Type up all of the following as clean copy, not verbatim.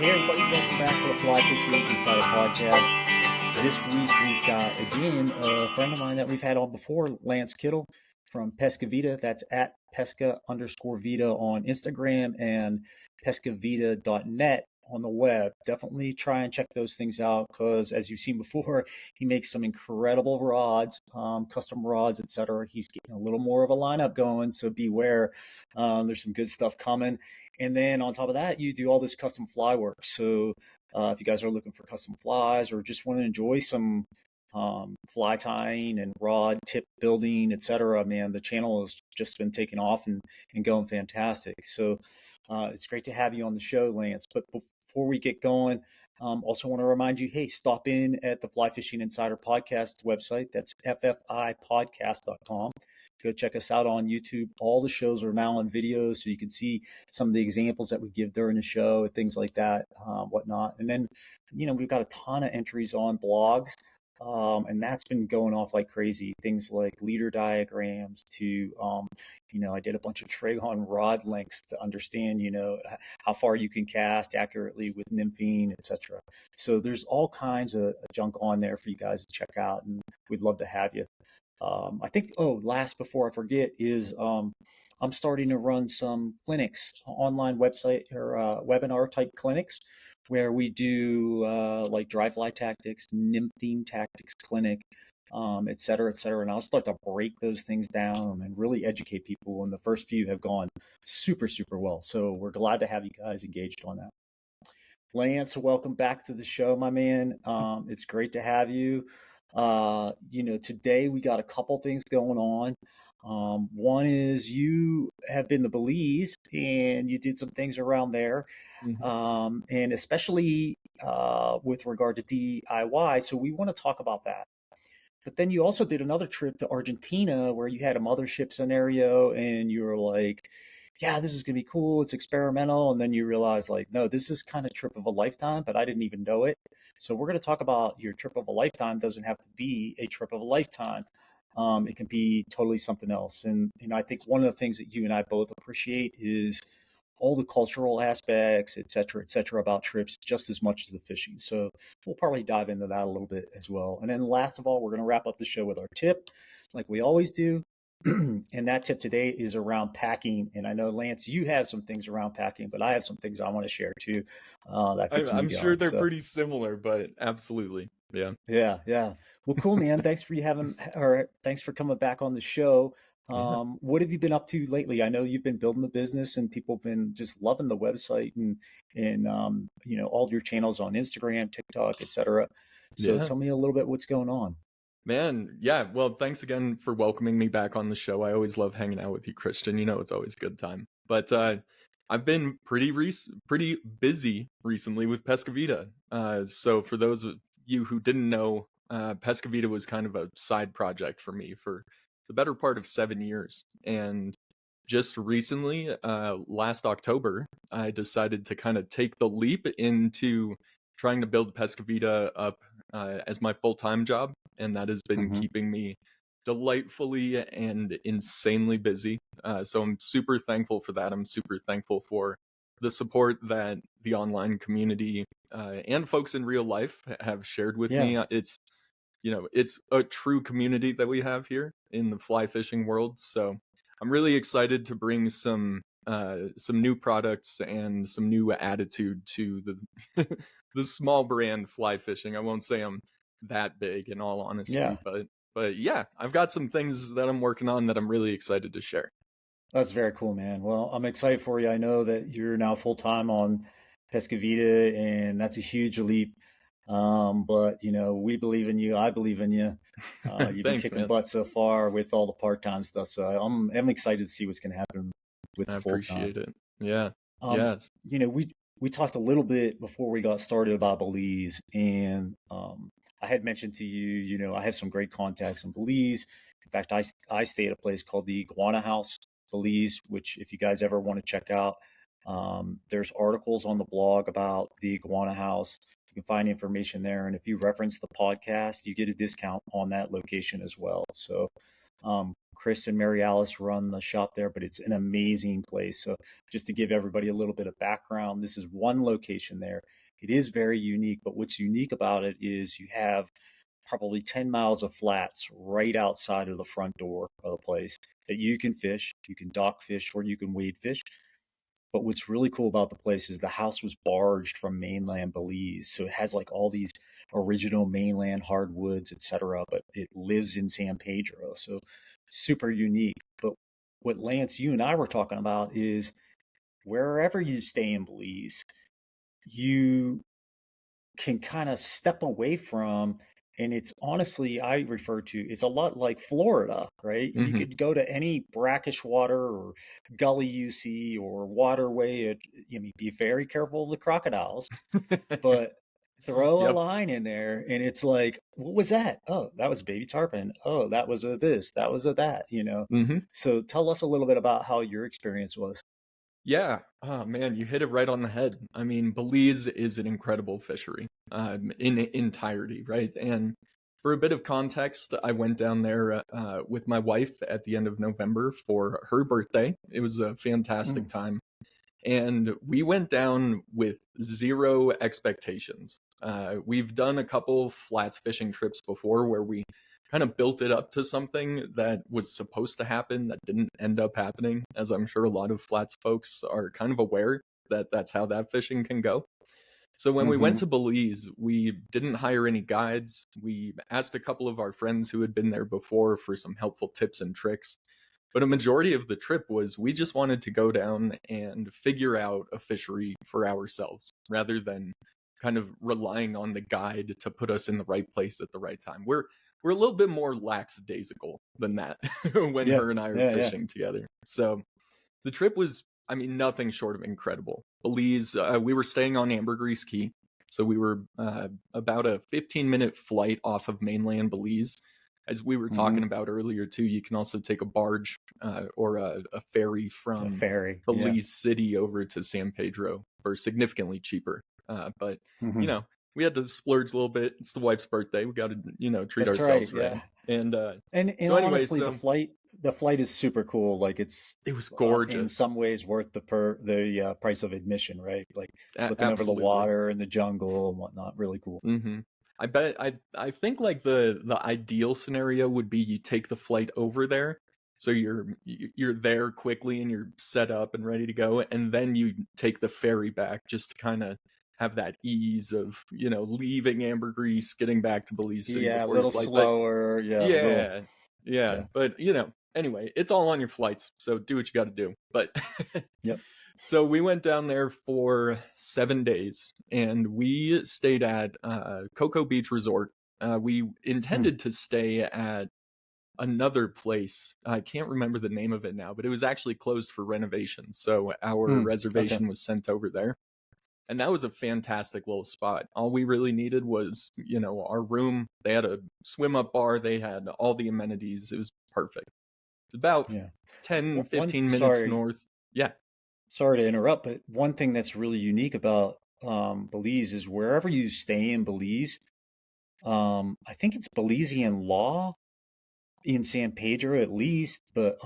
Hey everybody, welcome back to the Fly Fishing Insider Podcast. This week we've got, again, a friend of mine that we've had on before, Lance Kittel from Pesca Vita. That's at pesca_vita on Instagram and pescavita.net on the web. Definitely try and check those things out because, as you've seen before, he makes some incredible rods, custom rods, etc. He's getting a little more of a lineup going, so beware. There's some good stuff coming. And then on top of that, you do all this custom fly work. So if you guys are looking for custom flies or just want to enjoy some fly tying and rod tip building, etc., man, the channel has just been taking off and going fantastic. So it's great to have you on the show, Lance. But before we get going, also want to remind you, hey, stop in at the Fly Fishing Insider Podcast website. That's ffipodcast.com. Go check us out on YouTube. All the shows are now on video, so you can see some of the examples that we give during the show, things like that, whatnot. And then, we've got a ton of entries on blogs, and that's been going off like crazy. Things like leader diagrams to, I did a bunch of Tragon rod lengths to understand, how far you can cast accurately with nymphing, etc. So there's all kinds of junk on there for you guys to check out, and we'd love to have you. I think, last before I forget is I'm starting to run some clinics, online website or webinar type clinics where we do like dry fly tactics, nymphing tactics clinic, et cetera, et cetera. And I'll start to break those things down and really educate people. And the first few have gone super, super well. So we're glad to have you guys engaged on that. Lance, welcome back to the show, my man. It's great to have you. Today we got a couple things going on. One is you have been to Belize and you did some things around there, and especially with regard to DIY. So we want to talk about that. But then you also did another trip to Argentina where you had a mothership scenario and you were like, yeah, this is going to be cool. It's experimental. And then you realize like, no, this is kind of trip of a lifetime, but I didn't even know it. So we're going to talk about your trip of a lifetime. Doesn't have to be a trip of a lifetime. It can be totally something else. And I think one of the things that you and I both appreciate is all the cultural aspects, et cetera, about trips just as much as the fishing. So we'll probably dive into that a little bit as well. And then last of all, we're going to wrap up the show with our tip like we always do. And that tip today is around packing. And I know, Lance, you have some things around packing, but I have some things I want to share too. I'm sure they're pretty similar, but absolutely. Yeah. Yeah. Well, cool, man. Thanks for coming back on the show. What have you been up to lately? I know you've been building the business and people have been just loving the website and all your channels on Instagram, TikTok, etc. So tell me a little bit what's going on. Man, yeah. Well, thanks again for welcoming me back on the show. I always love hanging out with you, Christian. It's always a good time. But I've been pretty busy recently with Pesca Vita. So for those of you who didn't know, Pesca Vita was kind of a side project for me for the better part of 7 years. And just recently, last October, I decided to kind of take the leap into trying to build Pesca Vita up as my full-time job. And that has been keeping me delightfully and insanely busy. So I'm super thankful for that. I'm super thankful for the support that the online community and folks in real life have shared with me. It's a true community that we have here in the fly fishing world. So I'm really excited to bring some new products and some new attitude to the the small brand fly fishing. I won't say I'm that big in all honesty, but yeah, I've got some things that I'm working on that I'm really excited to share. That's very cool, man. Well, I'm excited for you. I know that you're now full-time on Pesca Vita, and that's a huge leap. But we believe in you. I believe in you. You've been kicking butt so far with all the part-time stuff. So I'm excited to see what's going to happen with the full-time. I appreciate it. Yeah. Yes. We talked a little bit before we got started about Belize, and I had mentioned to you, I have some great contacts in Belize. In fact, I stay at a place called the Iguana House, Belize, which if you guys ever want to check out, there's articles on the blog about the Iguana House. You can find information there. And if you reference the podcast, you get a discount on that location as well. So Chris and Mary Alice run the shop there, but it's an amazing place. So just to give everybody a little bit of background, this is one location there. It is very unique, but what's unique about it is you have probably 10 miles of flats right outside of the front door of the place that you can fish. You can dock fish or you can wade fish. But what's really cool about the place is the house was barged from mainland Belize. So it has like all these original mainland hardwoods, etc. But it lives in San Pedro. So super unique. But what Lance, you and I were talking about is wherever you stay in Belize, you can kind of step away from, and it's honestly, I refer to, it's a lot like Florida, right? You Hmm. could go to any brackish water or gully you see or waterway. Be very careful of the crocodiles, but throw a Yep. line in there and it's like, what was that? Oh, that was a baby tarpon. Oh, that was a this, that was a that. Hmm. So tell us a little bit about how your experience was. Yeah. Oh man, you hit it right on the head. I mean, Belize is an incredible fishery, in entirety, right? And for a bit of context, I went down there with my wife at the end of November for her birthday. It was a fantastic Mm, time, and we went down with zero expectations. We've done a couple flats fishing trips before where we kind of built it up to something that was supposed to happen that didn't end up happening, as I'm sure a lot of flats folks are kind of aware that that's how that fishing can go. So when we went mm-hmm, to Belize, we didn't hire any guides. We asked a couple of our friends who had been there before for some helpful tips and tricks. But a majority of the trip was we just wanted to go down and figure out a fishery for ourselves rather than kind of relying on the guide to put us in the right place at the right time. We're a little bit more lackadaisical than that when yeah, her and I are yeah, yeah. fishing together. So the trip was, I mean, nothing short of incredible. Belize, we were staying on Ambergris Key. So we were about a 15-minute flight off of mainland Belize. As we were Mm-hmm. talking about earlier, too, you can also take a barge or a ferry A from ferry, yeah. Belize City over to San Pedro for significantly cheaper. But, you Mm-hmm. know, we had to splurge a little bit. It's the wife's birthday. We got to, treat That's right, ourselves right. yeah. And And so, anyway, honestly, so the flight is super cool. Like it's it was in gorgeous. some ways worth the price of admission, right? Like looking over the Absolutely. water and the jungle and whatnot. Really cool. Hmm. I think like the ideal scenario would be you take the flight over there, so you're there quickly and you're set up and ready to go, and then you take the ferry back just to kind of have that ease of leaving Ambergris, getting back to Belize City Yeah, a before your little flight. But slower. Yeah, a little. yeah, yeah, Yeah. but anyway, it's all on your flights, so do what you got to do. But Yep. so we went down there for 7 days, and we stayed at Cocoa Beach Resort. We Hmm. intended to stay at another place. I can't remember the name of it now, but it was actually closed for renovation. So our Hmm. Okay. reservation was sent over there. And that was a fantastic little spot. All we really needed was, our room. They had a swim up bar, they had all the amenities. It was perfect. About Yeah. 10, One. 15 minutes Sorry. north. Yeah. Sorry to interrupt, but one thing that's really unique about Belize is wherever you stay in Belize, I think it's Belizean law in San Pedro at least, but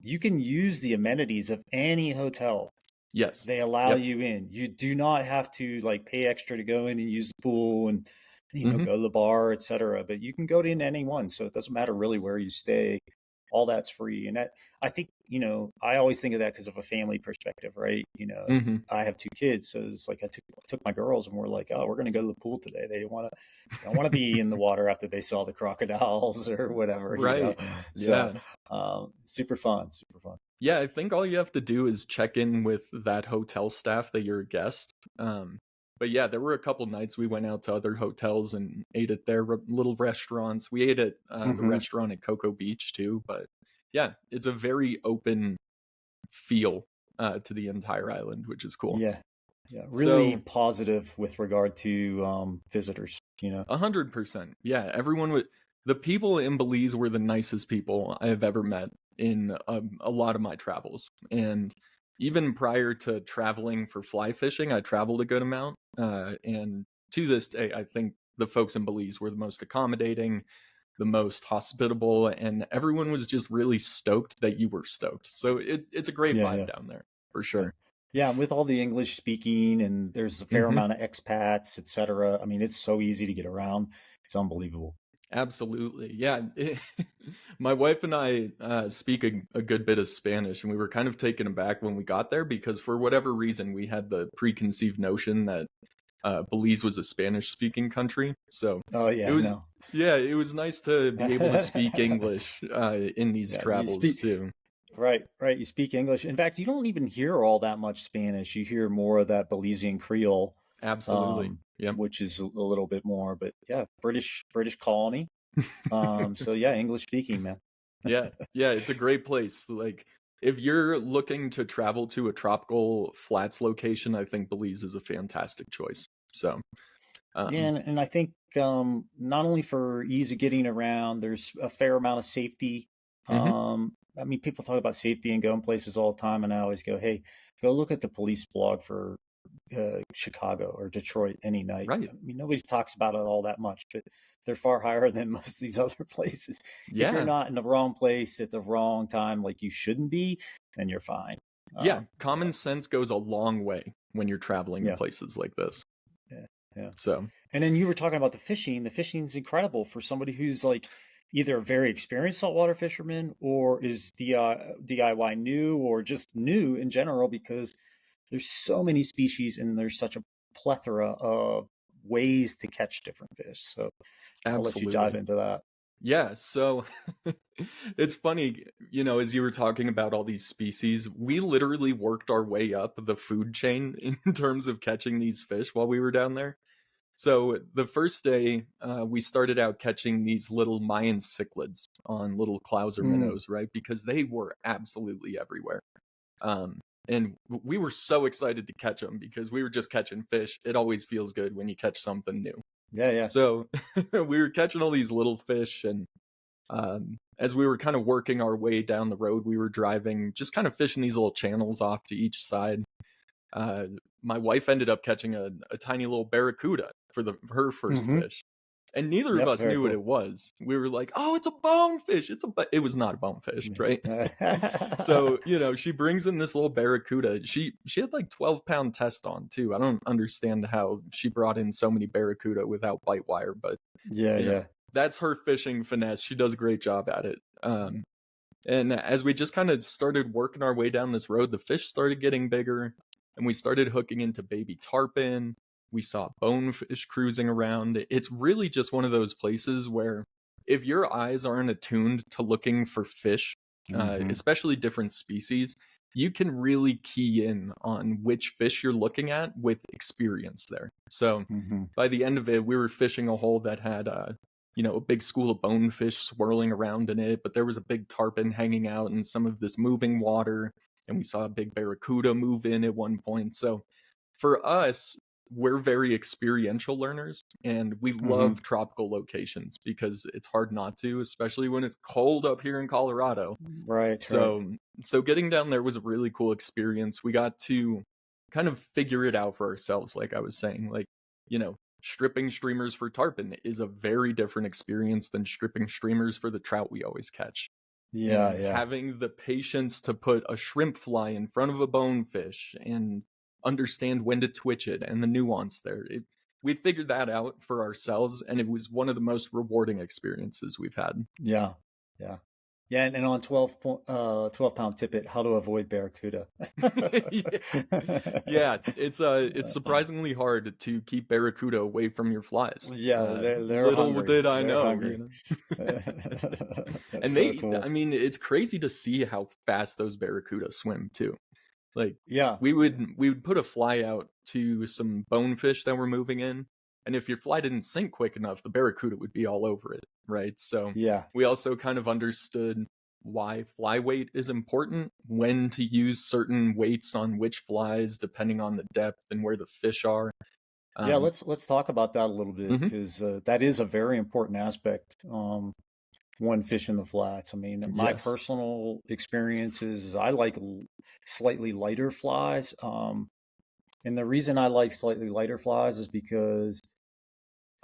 you can use the amenities of any hotel. Yes. They allow Yep. you in. You do not have to like pay extra to go in and use the pool and Hmm. go to the bar, etc. But you can go in any one, so it doesn't matter really where you stay. All that's free, and that I think I always think of that because of a family perspective, right? Hmm. I have two kids, so it's like I took my girls and we're like, oh, we're going to go to the pool today. They don't want to be in the water after they saw the crocodiles or whatever. Right. So Yeah. super fun, super fun. Yeah, I think all you have to do is check in with that hotel staff that you're a guest. But yeah, there were a couple nights we went out to other hotels and ate at their little restaurants. We ate at the Hmm. restaurant at Cocoa Beach too. But yeah, it's a very open feel to the entire island, which is cool. Yeah, yeah, really So positive with regard to visitors. 100%. Yeah, the people in Belize were the nicest people I have ever met in a lot of my travels. And even prior to traveling for fly fishing, I traveled a good amount. And to this day, I think the folks in Belize were the most accommodating, the most hospitable, and everyone was just really stoked that you were stoked. So it's a great Yeah, vibe yeah, down there for yeah. sure. Yeah, and with all the English speaking, and there's a fair Hmm. amount of expats, etc. I mean, it's so easy to get around. It's unbelievable. Absolutely. Yeah. My wife and I speak a good bit of Spanish, and we were kind of taken aback when we got there because, for whatever reason, we had the preconceived notion that Belize was a Spanish speaking country. So Oh it yeah, was, no. yeah, it was nice to be able to speak English in these Yeah, you travels speak too. right, right. You speak English. In fact, you don't even hear all that much Spanish. You hear more of that Belizean Creole, Absolutely. um, Yep. which is a little bit more. But yeah, British colony. So yeah, English speaking, man. Yeah, yeah, it's a great place. Like, if you're looking to travel to a tropical flats location, I think Belize is a fantastic choice. So, Yeah, um, and I think not only for ease of getting around, there's a fair amount of safety. mhm, I mean, people talk about safety and going places all the time, and I always go, "Hey, go look at the police blog for Chicago or Detroit any night." right. I mean, nobody talks about it all that much, but they're far higher than most of these other places. If you're Yeah, not in the wrong place at the wrong time, like you shouldn't be, then you're fine. yeah. Yeah, Common sense goes a long way when you're traveling in yeah, places like this. yeah, yeah. So, And then you were talking about the fishing. The fishing's incredible for somebody who's like either a very experienced saltwater fisherman or is DIY new or just new in general because there's so many species and there's such a plethora of ways to catch different fish. So I'll let you dive absolutely. into that. Yeah, so it's funny, as you were talking about all these species, we literally worked our way up the food chain in terms of catching these fish while we were down there. So the first day, we started out catching these little Mayan cichlids on little clouser Mm, minnows, right? Because they were absolutely everywhere. And we were so excited to catch them because we were just catching fish. It always feels good when you catch something new. yeah, yeah. So we were catching all these little fish, and as we were kind of working our way down the road, we were driving, just kind of fishing these little channels off to each side. Uh, my wife ended up catching a tiny little barracuda for her first Hmm. fish, and neither of Yep, us very knew what cool. it was. We were like, "Oh, it's a bonefish! It was not a bonefish, right?" So she brings in this little barracuda. She had like 12-pound test on too. I don't understand how she brought in so many barracuda without bite wire, but Yeah, you know yeah. that's her fishing finesse. She does a great job at it. And as we just kind of started working our way down this road, the fish started getting bigger, and we started hooking into baby tarpon. We saw bonefish cruising around. It's really just one of those places where, if your eyes aren't attuned to looking for fish, Hmm. especially different species, you can really key in on which fish you're looking at with experience there. So Hmm. by the end of it, we were fishing a hole that had a big school of bonefish swirling around in it, but there was a big tarpon hanging out in some of this moving water, and we saw a big barracuda move in at one point. So for us, we're very experiential learners, and we Hmm. love tropical locations because it's hard not to, especially when it's cold up here in Colorado. Right, right. So getting down there was a really cool experience. We got to kind of figure it out for ourselves, like I was saying. Like, stripping streamers for tarpon is a very different experience than stripping streamers for the trout we always catch. Yeah, And yeah. having the patience to put a shrimp fly in front of a bonefish and understand when to twitch it and the nuance there. We figured that out for ourselves, and it was one of the most rewarding experiences we've had. Yeah, yeah, yeah. And on 12-pound tippet, how to avoid barracuda. Yeah. Yeah, it's surprisingly hard to keep barracuda away from your flies. Yeah, they're Little hungry. did I They're know, hungry. That's And so cool. I mean, it's crazy to see how fast those barracuda swim too. Like, Yeah, we would put a fly out to some bonefish that were moving in, and if your fly didn't sink quick enough, the barracuda would be all over it, right? So yeah, we also kind of understood why fly weight is important, when to use certain weights on which flies, depending on the depth and where the fish are. yeah. Um, Let's talk about that a little bit mhm. because that is a very important aspect. When fishing the flats, I mean, my Yes. personal experience is I like slightly lighter flies. And the reason I like slightly lighter flies is because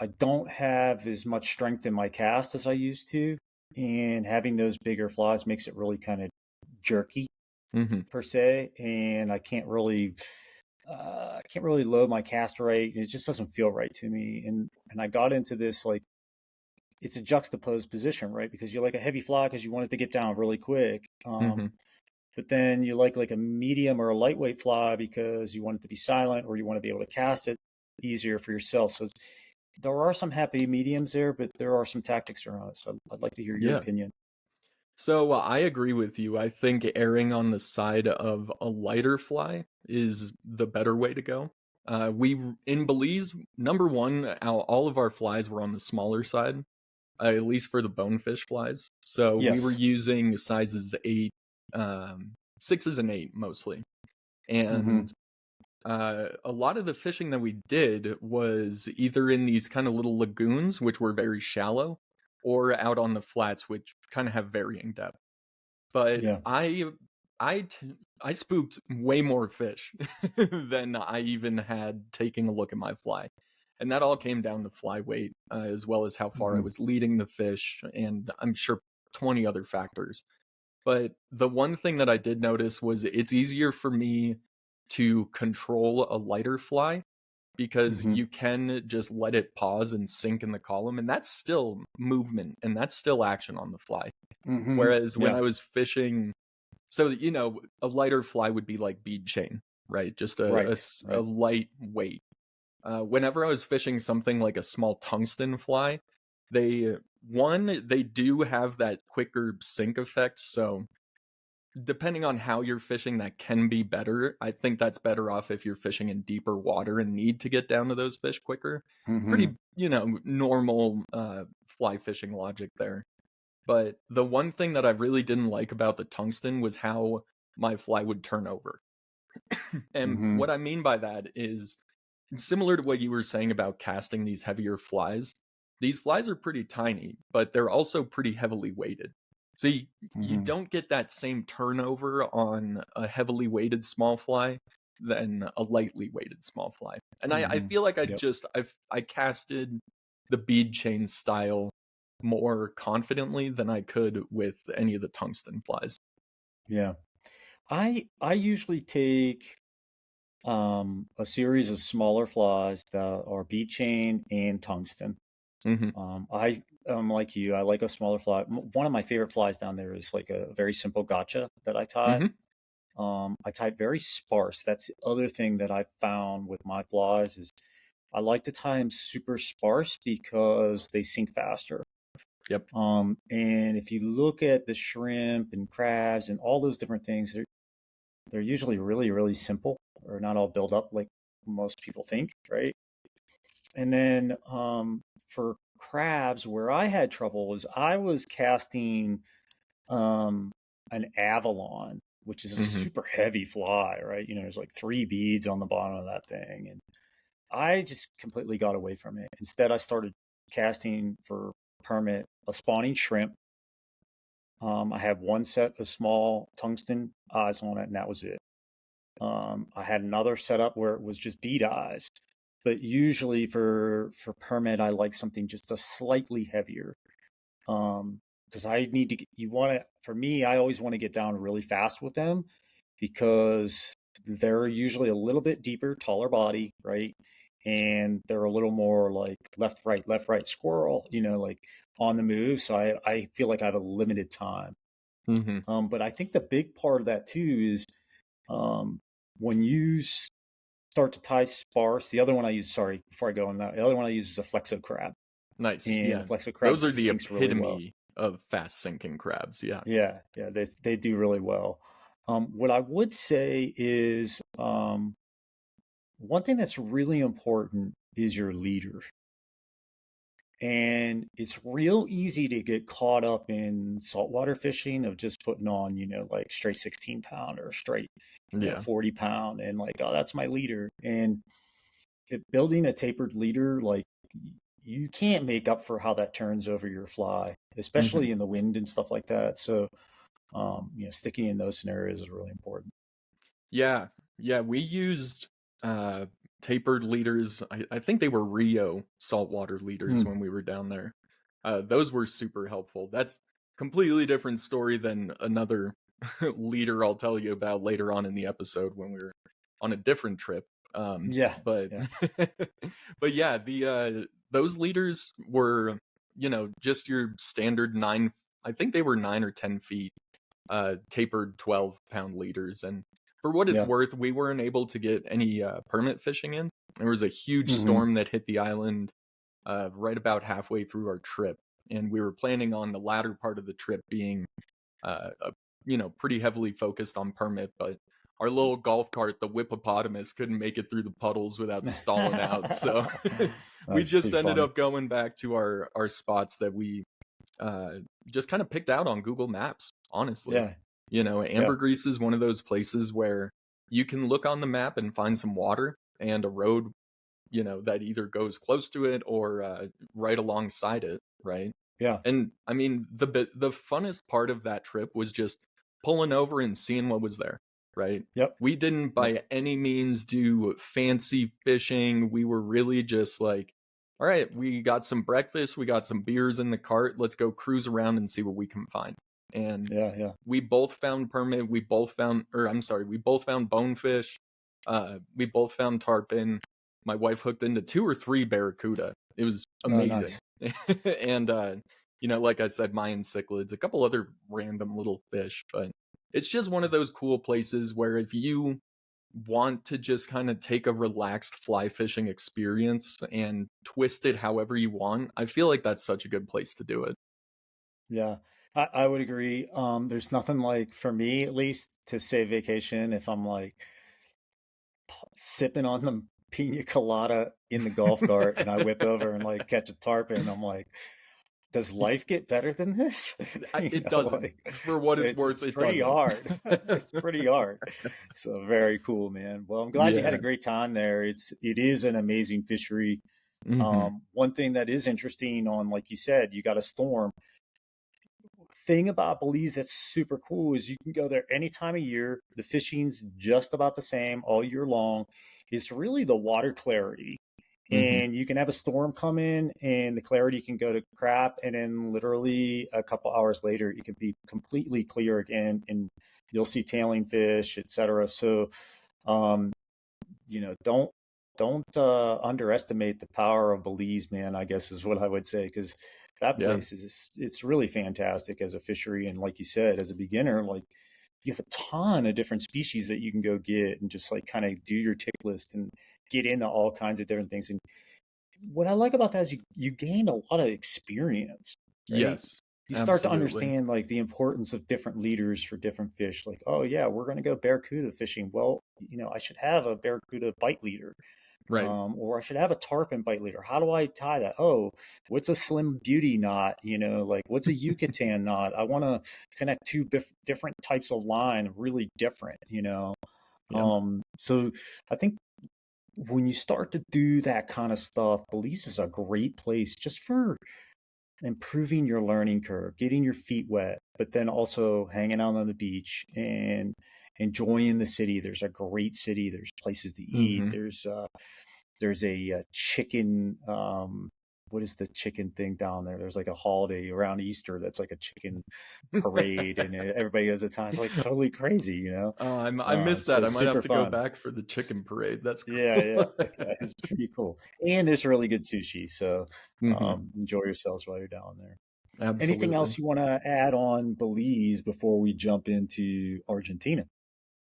I don't have as much strength in my cast as I used to, and having those bigger flies makes it really kind of jerky Mm-hmm. per se, and I can't really load my cast right. It just doesn't feel right to me, and I got into this like it's a juxtaposed position, right? Because you like a heavy fly because you want it to get down really quick. Mm-hmm. But then you like a medium or a lightweight fly because you want it to be silent or you want to be able to cast it easier for yourself. So there are some happy mediums there, but there are some tactics around it. So I'd like to hear your Yeah. opinion. So I agree with you. I think erring on the side of a lighter fly is the better way to go. We in Belize, number one, all of our flies were on the smaller side, at least for the bonefish flies. So we were Yes. using sizes eight, sixes and eight mostly, Mm-hmm. and a lot of the fishing that we did was either in these kind of little lagoons, which were very shallow, or out on the flats, which kind of have varying depth. But Yeah. I spooked way more fish than I even had taking a look at my fly. And that all came down to fly weight, as well as how far I Mm-hmm. was leading the fish, and I'm sure 20 other factors. But the one thing that I did notice was it's easier for me to control a lighter fly because Mm-hmm. you can just let it pause and sink in the column, and that's still movement and that's still action on the fly. Mm-hmm. Whereas when Yeah. I was fishing, so a lighter fly would be like bead chain, right? Just Right. a Right. light weight. Whenever I was fishing something like a small tungsten fly, they do have that quicker sink effect. So depending on how you're fishing, that can be better. I think that's better off if you're fishing in deeper water and need to get down to those fish quicker. Mm-hmm. Pretty, normal fly fishing logic there. But the one thing that I really didn't like about the tungsten was how my fly would turn over. And Mm-hmm. what I mean by that is similar to what you were saying about casting these heavier flies. These flies are pretty tiny, but they're also pretty heavily weighted. So you Mm-hmm. don't get that same turnover on a heavily weighted small fly than a lightly weighted small fly. And I Mm-hmm. feel like Yep. I casted the bead chain style more confidently than I could with any of the tungsten flies. Yeah. I usually take a series of smaller flies that are bead chain and tungsten. Mm-hmm. I like you. I like a smaller fly. One of my favorite flies down there is like a very simple gotcha that I tie. Mm-hmm. I tie it very sparse. That's the other thing that I've found with my flies is I like to tie them super sparse because they sink faster. Yep. And if you look at the shrimp and crabs and all those different things, they're usually really, really simple or not all built up like most people think, right? And then for crabs, where I had trouble was I was casting um, an Avalon, which is a Mm-hmm. super heavy fly, right? There's like three beads on the bottom of that thing. And I just completely got away from it. Instead, I started casting for permit a spawning shrimp. I had one set of small tungsten eyes on it, and that was it. I had another setup where it was just bead eyes, but usually for permit, I like something just a slightly heavier. Because I need to. You want to. For me, I always want to get down really fast with them because they're usually a little bit deeper, taller body, right? And they're a little more like left, right, squirrel. Like on the move. So I feel like I have a limited time. Mm-hmm. But I think the big part of that too is um, when you start to tie sparse. The other one I use, sorry, before I go on that, the other one I use is a flexo crab, Nice. and the Yeah. flexo crab Those are the sinks really well. epitome of fast sinking crabs. Yeah. Yeah, they do really well. What I would say is one thing that's really important is your leader. And it's real easy to get caught up in saltwater fishing of just putting on, like straight 16 pound or straight, Yeah. 40 pound and like, oh, that's my leader. And building a tapered leader, like you can't make up for how that turns over your fly, Mm-hmm. especially in the wind and stuff like that. So, sticking in those scenarios is really important. Yeah. Yeah. We used uh tapered leaders. I think they were Rio saltwater leaders when we were down there. Those were super helpful. That's completely different story than another leader I'll tell you about later on in the episode when we were on a different trip. Yeah. But Yeah. but yeah, the those leaders were, you know, just your standard 9, I think they were 9 or 10 feet, tapered 12-pound leaders. And for what it's Yeah. worth, we weren't able to get any permit fishing in. There was a huge Mm-hmm. storm that hit the island right about halfway through our trip, and we were planning on the latter part of the trip being you know, pretty heavily focused on permit. But our little golf cart, the Whippopotamus, couldn't make it through the puddles without stalling out. So we That's just too ended funny. up going back to our spots that we just kind of picked out on Google Maps, honestly. Yeah. You know, Yeah. Ambergris is one of those places where you can look on the map and find some water and a road, you know, that either goes close to it or right alongside it, right? Yeah. And I mean, the funnest part of that trip was just pulling over and seeing what was there, right? Yep. We didn't by any means do fancy fishing. We were really just like, all right, we got some breakfast, we got some beers in the cart, let's go cruise around and see what we can find. And Yeah. we both found permit, we both found bonefish, we both found tarpon. My wife hooked into 2 or 3 barracuda. It was amazing. Nice. And you know, like I said, Mayan cichlids, a couple other random little fish. But it's just one of those cool places where if you want to just kind of take a relaxed fly fishing experience and twist it however you want, I feel like that's such a good place to do it. Yeah. I would agree. There's nothing like, for me at least, to say vacation if I'm like sipping on the pina colada in the golf cart and I whip over and like catch a tarpon. I'm like, does life get better than this? It doesn't. Like, For what it's worth, it's it pretty doesn't. hard. It's pretty hard. So very cool, man. Well, I'm glad you had a Yeah. great time there. It is an amazing fishery. Mm-hmm. One thing that is interesting on, like you said, you got a storm. Thing about Belize that's super cool is you can go there any time of year. The fishing's just about the same all year long. It's really the water clarity. Mm-hmm. And you can have a storm come in and the clarity can go to crap. And then literally a couple hours later, it can be completely clear again and you'll see tailing fish, etc. So, you know, don't underestimate the power of Belize, man, I guess is what I would say, because that Yeah. place it's really fantastic as a fishery. And like you said, as a beginner, like you have a ton of different species that you can go get and just like kind of do your tick list and get into all kinds of different things. And what I like about that is you gain a lot of experience, right? Yes. You start to Absolutely. understand like the importance of different leaders for different fish. Like, oh yeah, we're going to go barracuda fishing. Well, you know, I should have a barracuda bite leader, Right. or I should have a tarpon bite leader. How do I tie that? Oh, what's a Slim Beauty knot? You know, like what's a Yucatan knot? I want to connect two different types of line, really different. You know, Yeah. so I think when you start to do that kind of stuff, Belize is a great place just for improving your learning curve, getting your feet wet, but then also hanging out on the beach and enjoying the city. There's a great city. There's places to eat. Mm-hmm. There's a chicken. What is the chicken thing down there? There's like a holiday around Easter that's like a chicken parade, and everybody goes at times. It's like totally crazy, you know. I missed So that. I it's might have super to go fun. back for the chicken parade. That's Yeah, cool. it's pretty cool. And there's really good sushi, so Mm-hmm. enjoy yourselves while you're down there. Anything Absolutely. else you want to add on Belize before we jump into Argentina?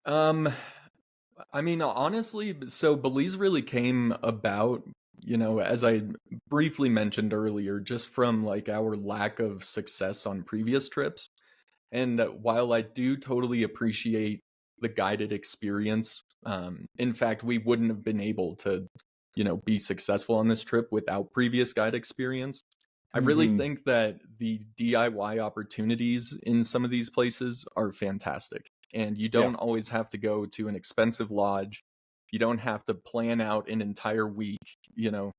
Um, I mean, honestly, so Belize really came about, you know, as I briefly mentioned earlier, just from like our lack of success on previous trips. And while I do totally appreciate the guided experience, in fact, we wouldn't have been able to, you know, be successful on this trip without previous guide experience. I really Mm-hmm. think that the DIY opportunities in some of these places are fantastic. And you Yeah, don't always have to go to an expensive lodge. You don't have to plan out an entire week. You know,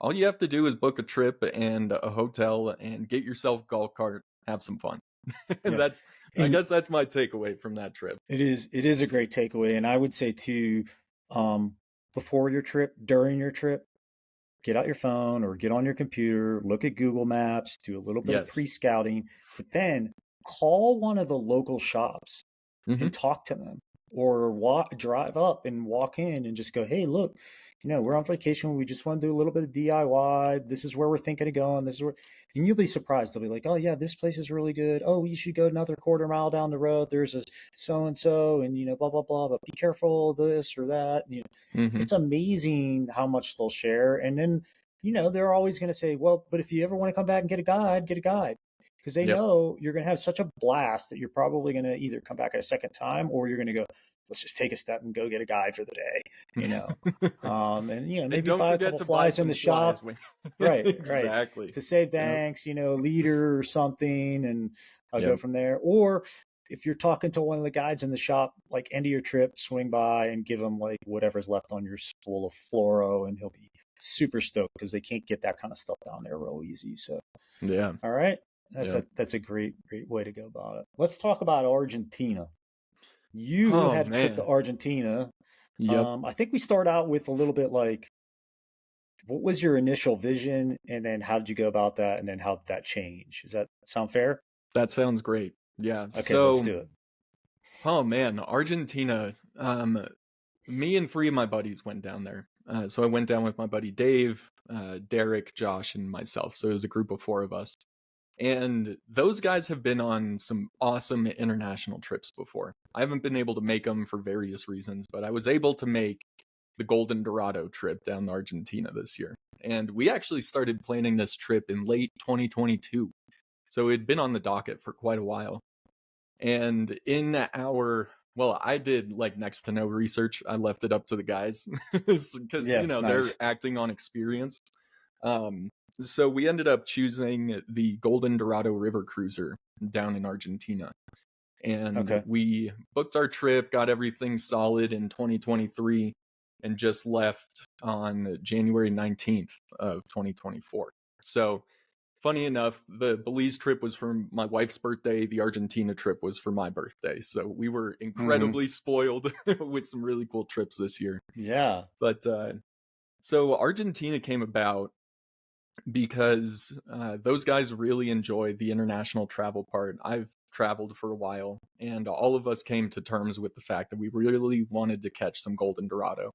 all you have to do is book a trip and a hotel and get yourself a golf cart, have some fun. yeah. That's, I And guess that's my takeaway from that trip. it is a great takeaway. And I would say too, before your trip, during your trip, get out your phone or get on your computer, look at Google Maps, do a little bit of Yes. pre-scouting, but then call one of the local shops Hmm. and talk to them, or drive up and walk in and just go, hey, look, we're on vacation. We just want to do a little bit of DIY. This is where we're thinking of going. This is where, and you'll be surprised. They'll be like, oh yeah, this place is really good. Oh, you should go another quarter mile down the road. There's a so and so, and blah blah blah. But be careful of this or that. Hmm. It's amazing how much they'll share. And then they're always going to say, well, but if you ever want to come back and get a guide, get a guide, because they Yep. know you're going to have such a blast that you're probably going to either come back at a second time, or you're going to go, let's just take a step and go get a guide for the day, and And maybe don't buy a forget couple to buy flies in some the flies shop. when Right. exactly. To say Yep. thanks, a leader or something, and I'll go Yep. from there. Or if you're talking to one of the guides in the shop, like end of your trip, swing by and give him like whatever's left on your spool of fluoro, and he'll be super stoked because they can't get that kind of stuff down there real easy. So, Yeah. all right, that's Yeah. a great way to go about it. Let's talk about Argentina. You Oh had a trip to man. Argentina. Yep. I think we start out with a little bit like, what was your initial vision, and then how did you go about that, and then how did that change? Does that sound fair? That sounds great. Yeah. Okay, let's So, do it. oh man, Argentina. Me and three of my buddies went down there. So I went down with my buddy Dave, Derek, Josh, and myself. So it was a group of four of us. And those guys have been on some awesome international trips before. I haven't been able to make them for various reasons, but I was able to make the Golden Dorado trip down to Argentina this year. And we actually started planning this trip in late 2022. So it had been on the docket for quite a while. And in our, well, I did like next to no research. I left it up to the guys because, Yeah, they're nice. acting on experience. Um, so we ended up choosing the Golden Dorado River Cruiser down in Argentina. And Okay. we booked our trip, got everything solid in 2023, and just left on January 19th of 2024. So funny enough, the Belize trip was for my wife's birthday. The Argentina trip was for my birthday. So we were Hmm. incredibly spoiled with some really cool trips this year. Yeah. But so Argentina came about because those guys really enjoy the international travel part. I've traveled for a while, and all of us came to terms with the fact that we really wanted to catch some Golden Dorado.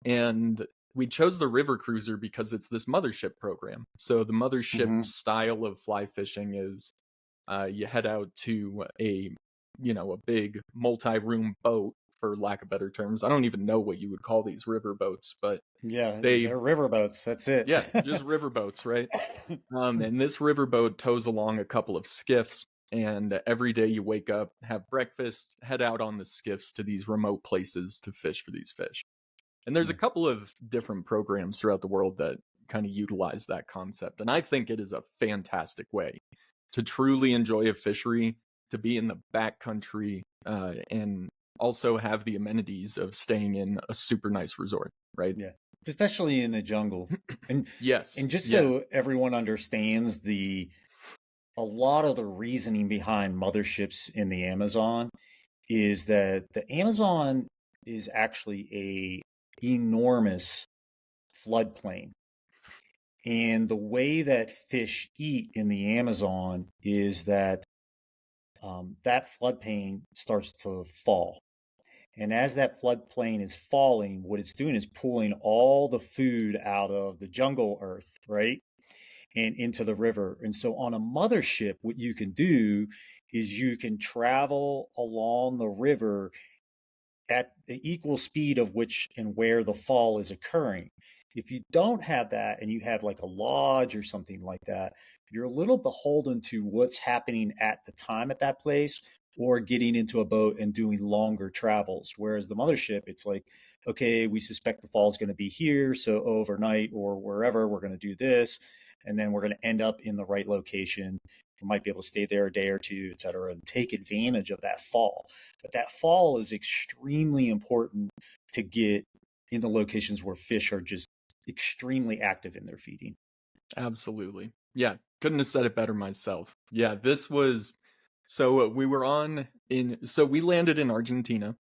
And we chose the river cruiser because it's this mothership program. So the mothership Hmm. style of fly fishing is you head out to a big multi-room boat, for lack of better terms. I don't even know what you would call these river boats, but Yeah, they, they're riverboats. That's it. yeah, just river boats, right? And this riverboat tows along a couple of skiffs, and every day you wake up, have breakfast, head out on the skiffs to these remote places to fish for these fish. And there's a couple of different programs throughout the world that kind of utilize that concept. And I think it is a fantastic way to truly enjoy a fishery, to be in the backcountry, and also have the amenities of staying in a super nice resort, right? Yeah, especially in the jungle. And Yes. just Yeah. so everyone understands, a lot of the reasoning behind motherships in the Amazon is that the Amazon is actually a enormous floodplain. And the way that fish eat in the Amazon is that that floodplain starts to fall. And as that floodplain is falling, what it's doing is pulling all the food out of the jungle earth, right? And into the river. And so on a mothership, what you can do is you can travel along the river at the equal speed of which and where the fall is occurring. If you don't have that and you have like a lodge or something like that, you're a little beholden to what's happening at the time at that place, or getting into a boat and doing longer travels. Whereas the mothership, it's like, okay, we suspect the fall is going to be here. So overnight or wherever, we're going to do this. And then we're going to end up in the right location. We might be able to stay there a day or two, et cetera, and take advantage of that fall. But that fall is extremely important to get in the locations where fish are just extremely active in their feeding. Absolutely. Yeah, couldn't have said it better myself. Yeah, this was so we were on in so we landed in Argentina.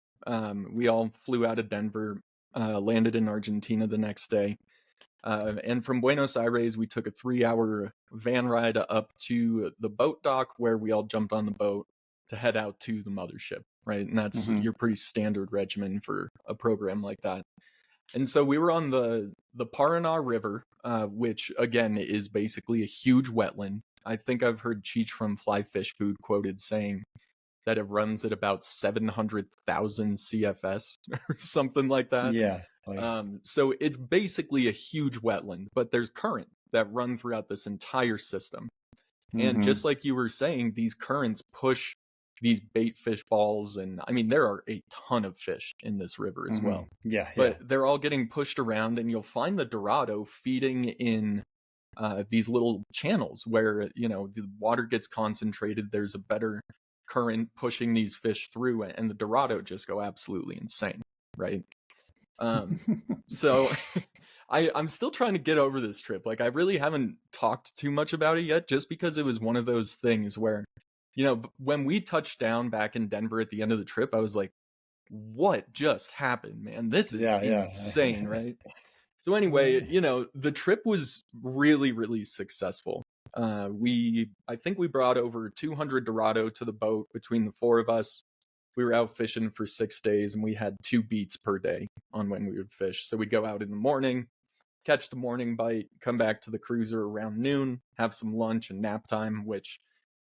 We all flew out of Denver landed in Argentina the next day. And from Buenos Aires, we took a 3-hour van ride up to the boat dock where we all jumped on the boat to head out to the mothership, right? And that's your pretty standard regimen for a program like that. And so we were on the Paraná River, which, again, is basically a huge wetland. I think I've heard Cheech from Fly Fish Food quoted saying that it runs at about 700,000 CFS or something like that. Yeah. So it's basically a huge wetland, but there's current that run throughout this entire system. And just like you were saying, these currents push these bait fish balls. And I mean, there are a ton of fish in this river as well. Yeah. But they're all getting pushed around, and you'll find the Dorado feeding in these little channels where, the water gets concentrated. There's a better current pushing these fish through, and the Dorado just go absolutely insane, right? So I'm still trying to get over this trip. Like, I really haven't talked too much about it yet, just because it was one of those things where, when we touched down back in Denver at the end of the trip, I was like, what just happened, man? This is insane, right? So anyway, the trip was really, really successful. I think we brought over 200 Dorado to the boat between the four of us. We were out fishing for 6 days, and we had 2 beats per day on when we would fish. So we'd go out in the morning, catch the morning bite, come back to the cruiser around noon, have some lunch and nap time, which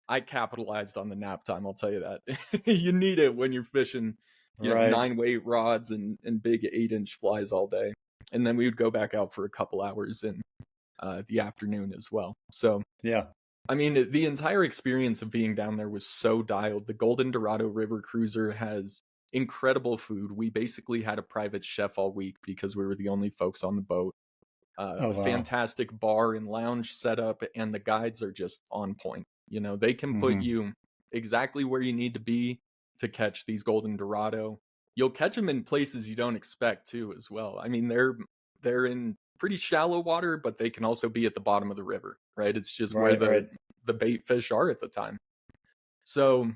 I capitalized on the nap time, I'll tell you that. You need it when you're fishing, 9-weight rods and big 8-inch flies all day. And then we would go back out for a couple hours in the afternoon as well. So yeah. I mean, the entire experience of being down there was so dialed. The Golden Dorado River Cruiser has incredible food. We basically had a private chef all week because we were the only folks on the boat. A fantastic bar and lounge setup, and the guides are just on point. They can put you exactly where you need to be to catch these Golden Dorado. You'll catch them in places you don't expect too, as well. I mean, they're in pretty shallow water, but they can also be at the bottom of the river, right? It's just where the bait fish are at the time. So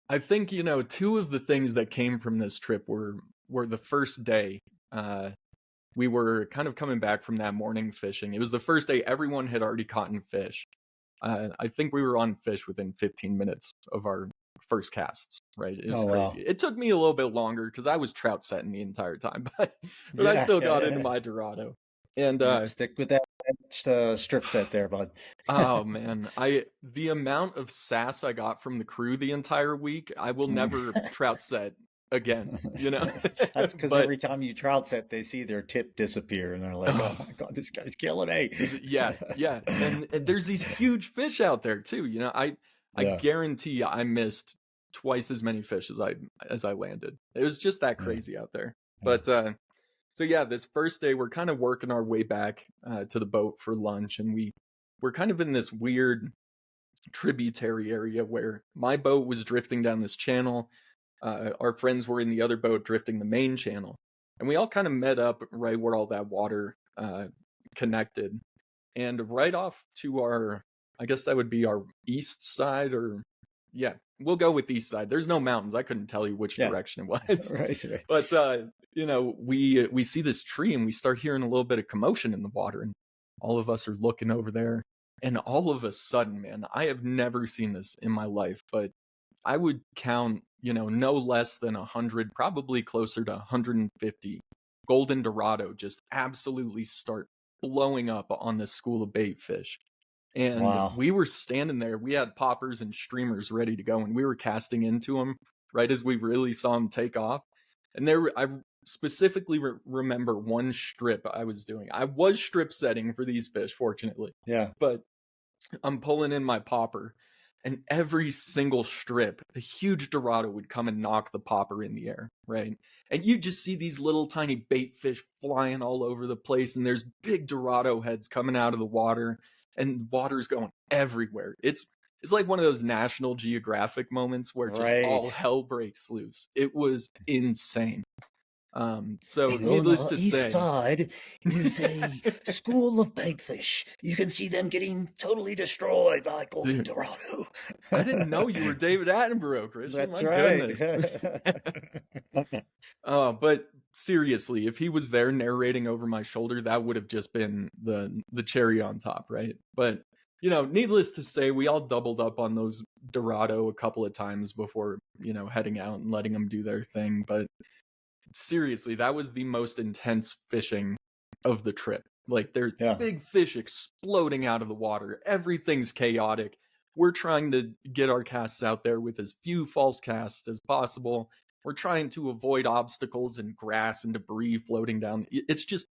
I think, 2 of the things that came from this trip were the first day. We were kind of coming back from that morning fishing. It was the first day everyone had already caught fish. I think we were on fish within 15 minutes of our first casts, right? It was crazy. Wow. It took me a little bit longer because I was trout setting the entire time, but I still got into my Dorado. And stick with that strip set there, bud. Oh man, the amount of sass I got from the crew the entire week, I will never trout set again. That's because every time you trout set, they see their tip disappear, and they're like, "Oh my god, this guy's killing me." Yeah, and there's these huge fish out there too. I guarantee I missed twice as many fish as I landed. It was just that crazy out there. But so yeah, this first day we're kind of working our way back to the boat for lunch, and we're kind of in this weird tributary area where my boat was drifting down this channel. Our friends were in the other boat drifting the main channel, and we all kind of met up right where all that water connected. And right off to our, I guess that would be our east side, or yeah, we'll go with east side. There's no mountains. I couldn't tell you which direction it was. Right. But we see this tree, and we start hearing a little bit of commotion in the water, and all of us are looking over there. And all of a sudden, man, I have never seen this in my life, but I would count, no less than 100, probably closer to 150 Golden Dorado just absolutely start blowing up on this school of bait fish. And we were standing there. We had poppers and streamers ready to go, and we were casting into them right as we really saw them take off. And I specifically remember one strip I was doing. I was strip setting for these fish, fortunately. Yeah. But I'm pulling in my popper, and every single strip, a huge Dorado would come and knock the popper in the air, right? And you just see these little tiny bait fish flying all over the place, and there's big Dorado heads coming out of the water, and water's going everywhere. It's like one of those National Geographic moments where just all hell breaks loose. It was insane. So needless to say, east side is a school of baitfish. You can see them getting totally destroyed by Golden Dorado. I didn't know you were David Attenborough, Christian. That's My right. Goodness. But seriously, if he was there narrating over my shoulder, that would have just been the cherry on top, right? But needless to say, we all doubled up on those Dorado a couple of times before heading out and letting them do their thing. But seriously, that was the most intense fishing of the trip. Like, there's big fish exploding out of the water. Everything's chaotic. We're trying to get our casts out there with as few false casts as possible. We're trying to avoid obstacles and grass and debris floating down. It's just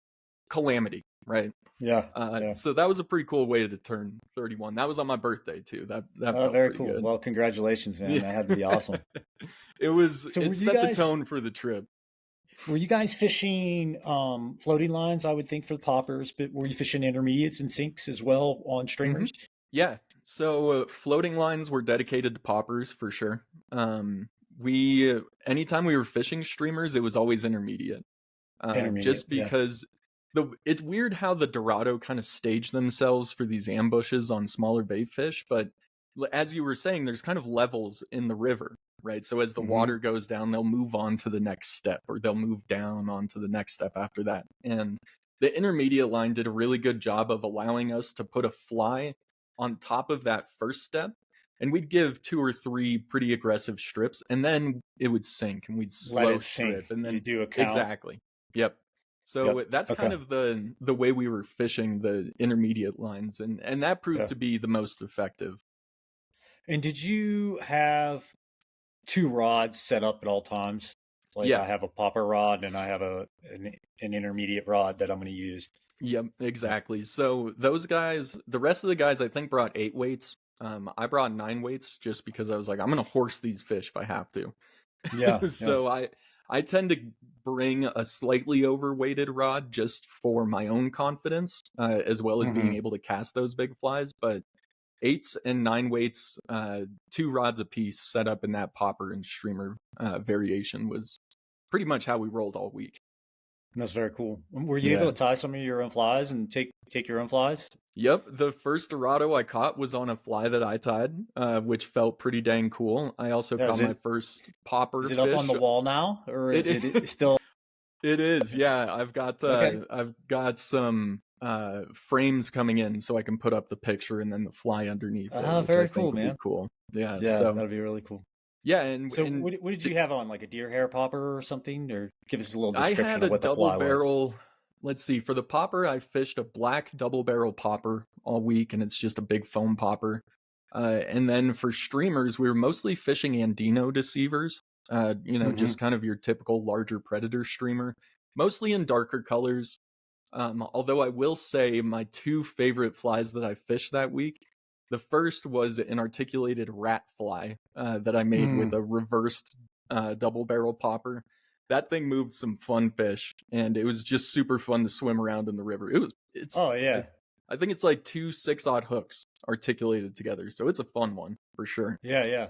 calamity, right? Yeah. So that was a pretty cool way to turn 31. That was on my birthday too. That felt very pretty cool. good. Well, congratulations, man. That had to be awesome. It set the tone for the trip. Were you guys fishing floating lines, I would think, for the poppers, but were you fishing intermediates and sinks as well on streamers? Mm-hmm. Yeah. So floating lines were dedicated to poppers for sure. Anytime we were fishing streamers, it was always intermediate. Just because it's weird how the Dorado kind of stage themselves for these ambushes on smaller bait fish, but as you were saying, there's kind of levels in the river, right? So as the water goes down, they'll move on to the next step, or they'll move down onto the next step after that. And the intermediate line did a really good job of allowing us to put a fly on top of that first step, and we'd give 2 or 3 pretty aggressive strips, and then it would sink, and we'd slow strip, and then you do a count. Exactly. Yep. So that's kind of the way we were fishing the intermediate lines, and that proved to be the most effective. And did you have 2 rods set up at all times? Like I have a popper rod and I have an intermediate rod that I'm going to use. Yep, exactly. So those guys, the rest of the guys, I think brought 8 weights. I brought 9 weights just because I was like, I'm going to horse these fish if I have to. Yeah. So I tend to bring a slightly overweighted rod just for my own confidence, as well as being able to cast those big flies. But 8s and 9 weights, 2 rods a piece set up in that popper and streamer variation was pretty much how we rolled all week. That's very cool. Were you able to tie some of your own flies and take your own flies? Yep. The first Dorado I caught was on a fly that I tied, which felt pretty dang cool. I also caught my first popper fish. Is it up on the wall now, or is it still? It is. Yeah. I've got some frames coming in so I can put up the picture and then the fly underneath. Very cool, man. Cool. Yeah. So that'd be really cool. Yeah, and what did you have on, like a deer hair popper or something, or give us a little description I had of what a double barrel. Was. Let's see. For the popper, I fished a black double barrel popper all week, and it's just a big foam popper. And then for streamers, we were mostly fishing Andino deceivers. Just kind of your typical larger predator streamer, mostly in darker colors. Although I will say my 2 favorite flies that I fished that week. The first was an articulated rat fly that I made with a reversed double barrel popper. That thing moved some fun fish, and it was just super fun to swim around in the river. I think it's like 2 6-aught hooks articulated together, so it's a fun one for sure. Yeah,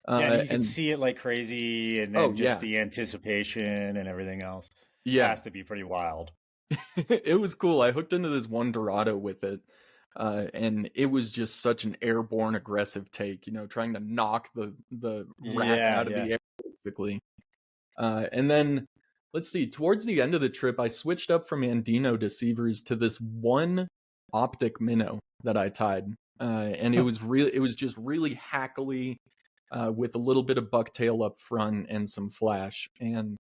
and you can see it like crazy, and then the anticipation and everything else. It has to be pretty wild. It was cool. I hooked into this one Dorado with it. And it was just such an airborne aggressive take, trying to knock the rat out of the air, basically. And then, let's see, towards the end of the trip, I switched up from Andino deceivers to this one optic minnow that I tied. And it was just really hackly, with a little bit of bucktail up front and some flash. And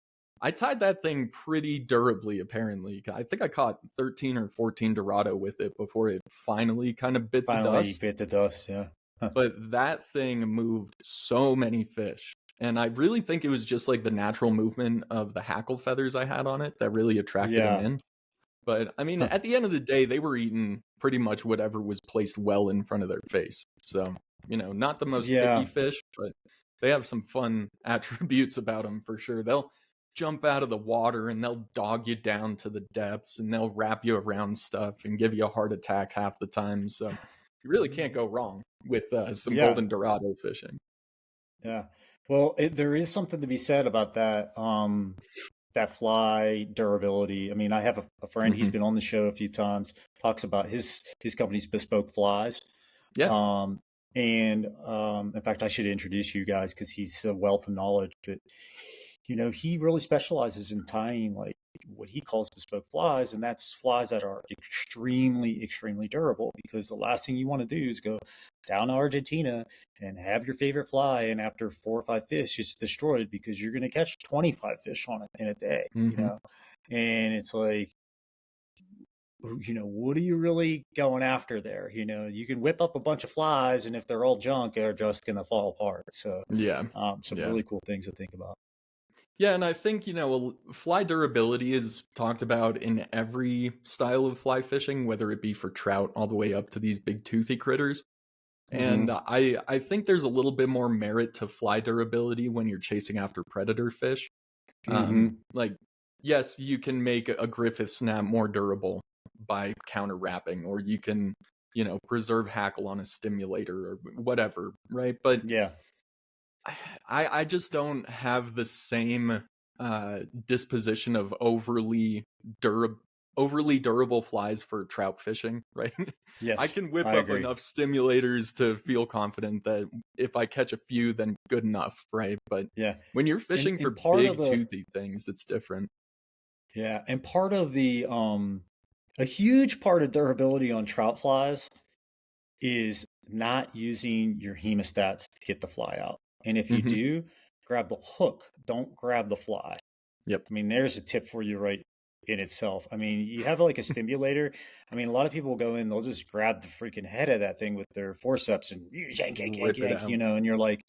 I tied that thing pretty durably, apparently. I think I caught 13 or 14 Dorado with it before it finally kind of bit the dust. Yeah. But that thing moved so many fish. And I really think it was just like the natural movement of the hackle feathers I had on it that really attracted them in. But I mean, at the end of the day, they were eating pretty much whatever was placed well in front of their face. So, not the most picky fish, but they have some fun attributes about them for sure. They'll jump out of the water and they'll dog you down to the depths and they'll wrap you around stuff and give you a heart attack half the time. So you really can't go wrong with some Golden Dorado fishing. Yeah. Well, there is something to be said about that, that fly durability. I mean, I have a friend, he's been on the show a few times, talks about his company's bespoke flies. Yeah. In fact, I should introduce you guys because he's a wealth of knowledge, but he really specializes in tying like what he calls bespoke flies, and that's flies that are extremely, extremely durable. Because the last thing you want to do is go down to Argentina and have your favorite fly, and after 4 or 5 fish, it's destroyed because you're going to catch 25 fish on it in a day. Mm-hmm. And it's like, what are you really going after there? You can whip up a bunch of flies, and if they're all junk, they're just going to fall apart. So, Yeah. some Yeah. really cool things to think about. Yeah, and I think, fly durability is talked about in every style of fly fishing, whether it be for trout all the way up to these big toothy critters. And Mm-hmm. I think there's a little bit more merit to fly durability when you're chasing after predator fish. Mm-hmm. Like, yes, you can make a Griffith snap more durable by counter wrapping, or you can, preserve hackle on a stimulator or whatever, right? But Yeah. I just don't have the same disposition of overly durable flies for trout fishing, right? I Yes, can whip I up agree. enough stimulators to feel confident that if I catch a few, then good enough, right? But Yeah. when you're And fishing and for part of big the toothy things, it's different. yeah, and part of the a huge part of durability on trout flies is not using your hemostats to get the fly out. And if you Hmm. do, grab the hook, don't grab the fly. Yep. I mean, there's a tip for you right in itself. I mean, you have like a stimulator. I mean, a lot of people go in, they'll just grab the freaking head of that thing with their forceps and yank, yank, yank, Rip it yank, out. and you're like,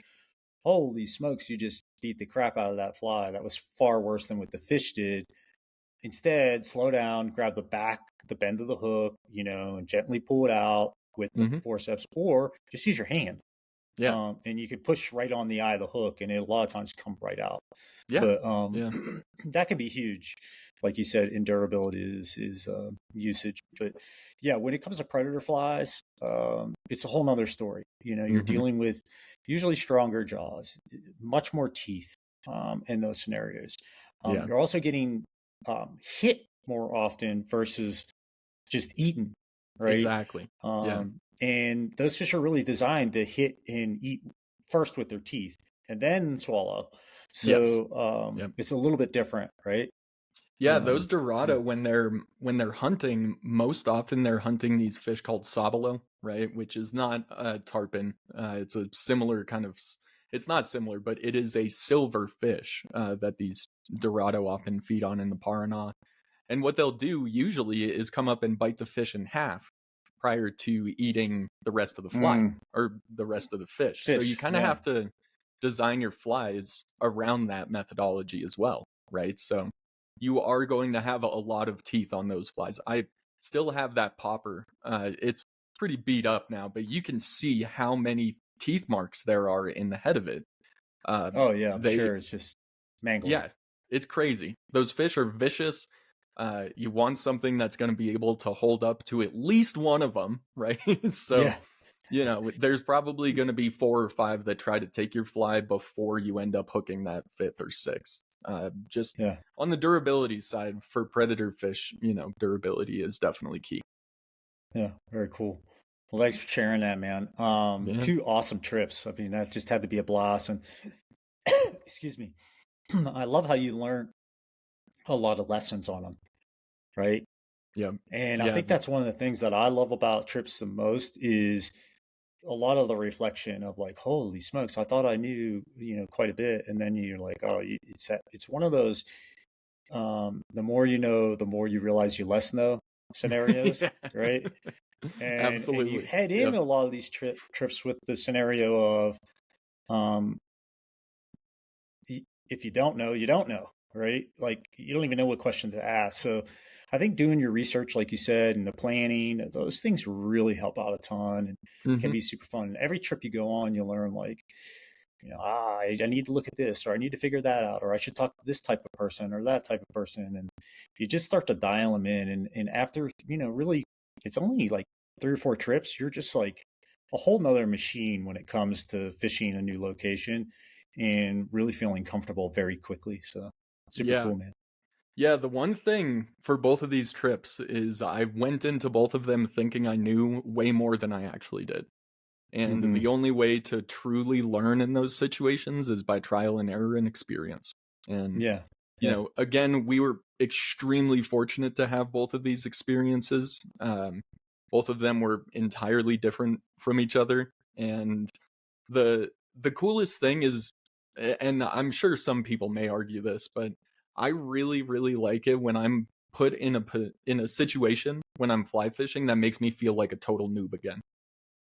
holy smokes, you just beat the crap out of that fly. That was far worse than what the fish did. Instead, slow down, grab the bend of the hook, and gently pull it out with the Hmm. forceps, or just use your hand. Yeah. And you could push right on the eye of the hook, and it a lot of times come right out. Yeah. But Yeah. that can be huge, like you said. In durability is usage. But yeah, when it comes to predator flies, it's a whole nother story. You're Hmm. dealing with usually stronger jaws, much more teeth in those scenarios. Yeah. You're also getting hit more often versus just eaten, right? Exactly. Yeah. And those fish are really designed to hit and eat first with their teeth and then swallow. Yes. So Yep. it's a little bit different, right? Yeah, those Yeah. Dorado when they're hunting, most often they're hunting these fish called sabalo, right? Which is not a tarpon. It's a similar kind of. It's not similar, but it is a silver fish that these Dorado often feed on in the Paraná. And what they'll do usually is come up and bite the fish in half prior to eating the rest of the fly Mm, or the rest of the fish. So you fish. kind of Yeah. have to design your flies around that methodology as well, right? So you are going to have a lot of teeth on those flies. I still have that popper. It's pretty beat up now, but you can see how many teeth marks there are in the head of it. Oh, yeah. I'm They sure it's just mangled. Yeah, it's crazy. Those fish are vicious. You want something that's going to be able to hold up to at least one of them, right? So, Yeah. there's probably going to be 4 or 5 that try to take your fly before you end up hooking that fifth or sixth. Just Yeah. on the durability side for predator fish, durability is definitely key. Yeah. Very cool. Well, thanks for sharing that, man. Yeah. Two awesome trips. I mean, that just had to be a blast. And excuse me. I love how you learned a lot of lessons on them, right? Yeah. And I Yeah. think that's one of the things that I love about trips the most is a lot of the reflection of like, holy smokes, I thought I knew, quite a bit. And then you're like, oh, it's one of those, the more you know, the more you realize you less know scenarios, Yeah. right? And you Absolutely. head Yep. into a lot of these trips with the scenario of, um, if you don't know, you don't know, right? Like you don't even know what questions to ask. So I think doing your research, like you said, and the planning, those things really help out a ton and can Hmm. be super fun. And every trip you go on, you learn like, I need to look at this, or I need to figure that out, or I should talk to this type of person or that type of person. And you just start to dial them in. And after, really, it's only like 3 or 4 trips. You're just like a whole nother machine when it comes to fishing a new location and really feeling comfortable very quickly. So super Yeah. cool, man. Yeah, the one thing for both of these trips is I went into both of them thinking I knew way more than I actually did. And Mm-hmm. the only way to truly learn in those situations is by trial and error and experience. And, Yeah. Yeah. again, we were extremely fortunate to have both of these experiences. Both of them were entirely different from each other. And the coolest thing is, and I'm sure some people may argue this, but I really, really like it when I'm put in a situation when I'm fly fishing that makes me feel like a total noob again.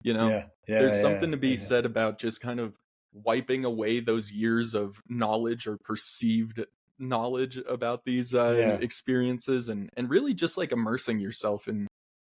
Yeah. There's Yeah. something to be said about just kind of wiping away those years of knowledge or perceived knowledge about these Yeah. experiences, and really just like immersing yourself in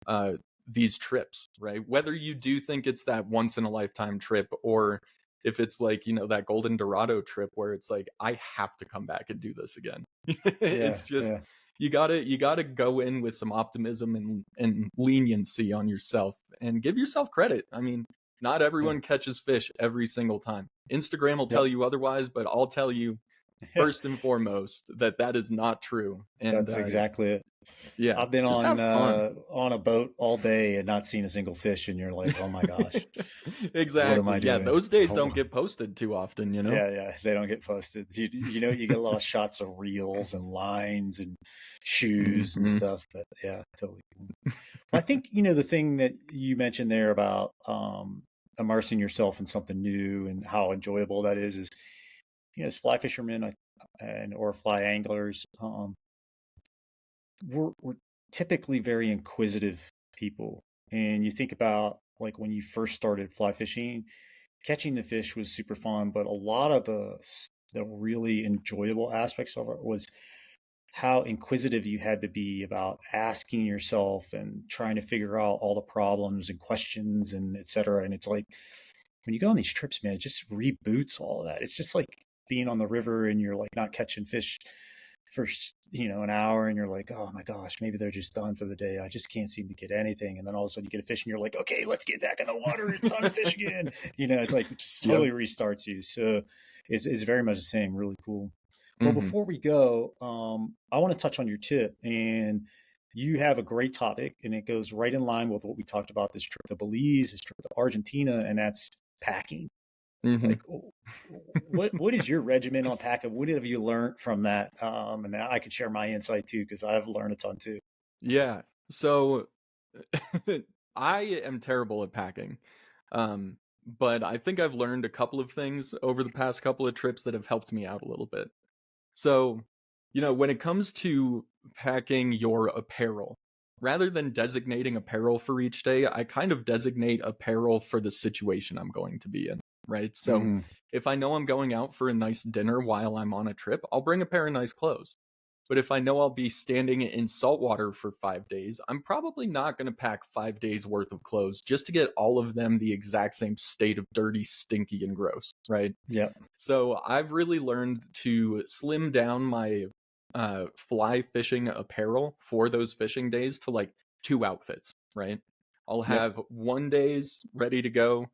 uh, these trips, right? Whether you do think it's that once in a lifetime trip, or if it's like, that Golden Dorado trip where it's like, I have to come back and do this again. Yeah. It's just, Yeah. you gotta go in with some optimism and leniency on yourself and give yourself credit. I mean, not Yeah. everyone catches fish every single time. Instagram will tell Yep. you otherwise, but I'll tell you Yeah. first and foremost that is not true. And That's exactly it. yeah, I've been just have fun. on a boat all day and not seen a single fish, and you're like, oh my gosh, what am Exactly. I Yeah, doing? those days don't Oh, get posted too often. yeah, yeah, they don't get posted. You get a lot of shots of reels and lines and shoes and Hmm. stuff, but yeah, totally. Well, I think the thing that you mentioned there about immersing yourself in something new and how enjoyable that is as fly fishermen and or fly anglers, we're typically very inquisitive people. And you think about like when you first started fly fishing, catching the fish was super fun, but a lot of the really enjoyable aspects of it was how inquisitive you had to be about asking yourself and trying to figure out all the problems and questions and et cetera. And it's like when you go on these trips, man, it just reboots all of that. It's just like being on the river and you're like not catching fish for an hour and you're like, oh my gosh, maybe they're just done for the day. I just can't seem to get anything. And then all of a sudden you get a fish and you're like, okay, let's get back in the water. It's time to fish again. It's like it just Yep. totally restarts you. So it's very much the same. Really cool. Well, Hmm. before we go, I want to touch on your tip, and you have a great topic, and it goes right in line with what we talked about this trip to Belize, this trip to Argentina, and that's packing. Hmm. Like, what is your regimen on packing? What have you learned from that? And I could share my insight too because I've learned a ton too. Yeah. So I am terrible at packing. But I think I've learned a couple of things over the past couple of trips that have helped me out a little bit. So, when it comes to packing your apparel, rather than designating apparel for each day, I kind of designate apparel for the situation I'm going to be in, right? So, Mm-hmm. if I know I'm going out for a nice dinner while I'm on a trip, I'll bring a pair of nice clothes. But if I know I'll be standing in salt water for 5 days, I'm probably not going to pack 5 days worth of clothes just to get all of them the exact same state of dirty, stinky, and gross, right? Yep. So I've really learned to slim down my fly fishing apparel for those fishing days to like 2 outfits, right? I'll Yep. have one day's ready to go.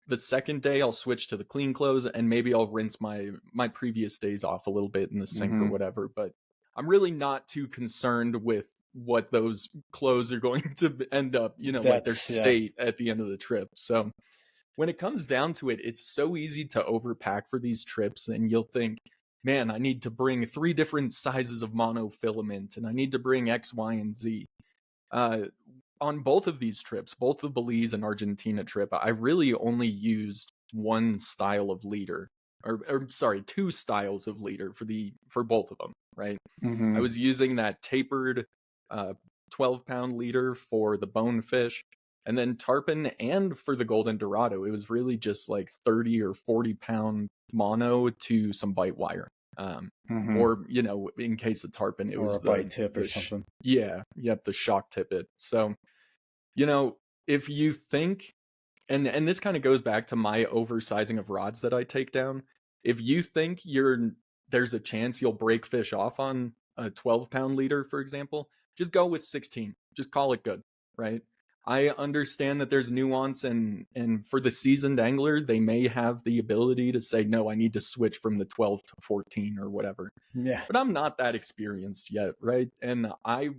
The second day I'll switch to the clean clothes, and maybe I'll rinse my previous days off a little bit in the sink or Mm-hmm. whatever. But I'm really not too concerned with what those clothes are going to end up, like their That's yeah. state at the end of the trip. So when it comes down to it, it's so easy to overpack for these trips, and you'll think, man, I need to bring 3 different sizes of monofilament, and I need to bring X, Y, and Z. Uh, on both of these trips, both the Belize and Argentina trip, I really only used one style of leader, or sorry, 2 styles of leader for both of them. Right, I Mm-hmm. was using that tapered uh, 12-pound leader for the bonefish, and then tarpon, and for the Golden Dorado, it was really just like 30 or 40-pound mono to some bite wire. Mm-hmm. Or in case of tarpon, it Or was a bite tip or something. the shock tippet. So you know if you think, and this kind of goes back to my oversizing of rods that I take down. If you think there's a chance you'll break fish off on a 12-pound leader, for example, just go with 16. Just call it good, right? I understand that there's nuance, and for the seasoned angler, they may have the ability to say, no, I need to switch from the 12 to 14 or whatever. Yeah. But I'm not that experienced yet, right? And I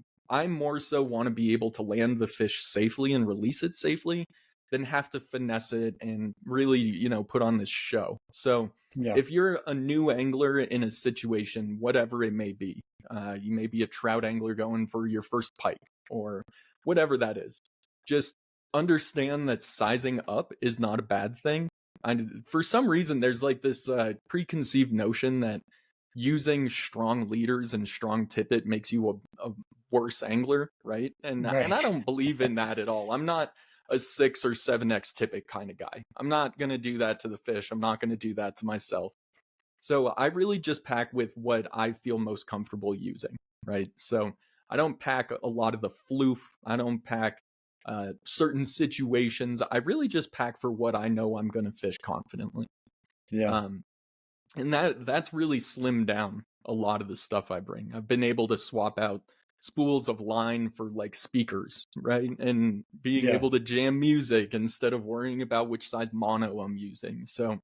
more so want to be able to land the fish safely and release it safely than have to finesse it and really, put on this show. So Yeah. if you're a new angler in a situation, whatever it may be, you may be a trout angler going for your first pike or whatever that is, just understand that sizing up is not a bad thing. For some reason, there's like this preconceived notion that using strong leaders and strong tippet makes you a worse angler, right? And I Right. don't believe in that at all. I'm not a 6 or 7x tippet kind of guy. I'm not going to do that to the fish. I'm not going to do that to myself. So I really just pack with what I feel most comfortable using, right? So I don't pack a lot of the floof. I don't pack certain situations. I really just pack for what I know I'm going to fish confidently. Yeah. And that's really slimmed down a lot of the stuff I bring. I've been able to swap out spools of line for like speakers, right? And being Yeah. able to jam music instead of worrying about which size mono I'm using. So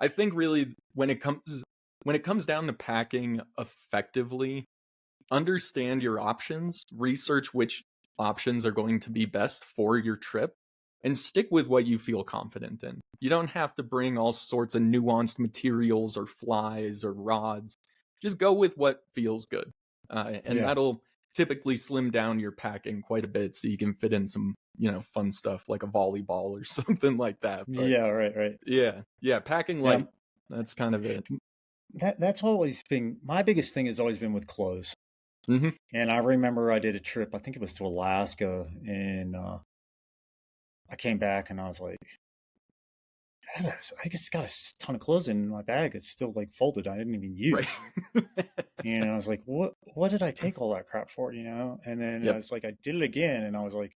I think really when it comes down to packing effectively, understand your options, research which options are going to be best for your trip, and stick with what you feel confident in. You don't have to bring all sorts of nuanced materials or flies or rods. Just go with what feels good. And Yeah. that'll typically slim down your packing quite a bit so you can fit in some, fun stuff like a volleyball or something like that. But Yeah. Right. yeah, packing Yeah. light. That's kind of it. That's always been my biggest thing has always been with clothes. Mm-hmm. And I remember I did a trip, I think it was to Alaska, and I came back and I was like, I just got a ton of clothes in my bag that's still like folded. I didn't even Right. use. And I was like, what did I take all that crap for, And then I Yep. was like, I did it again, and I was like,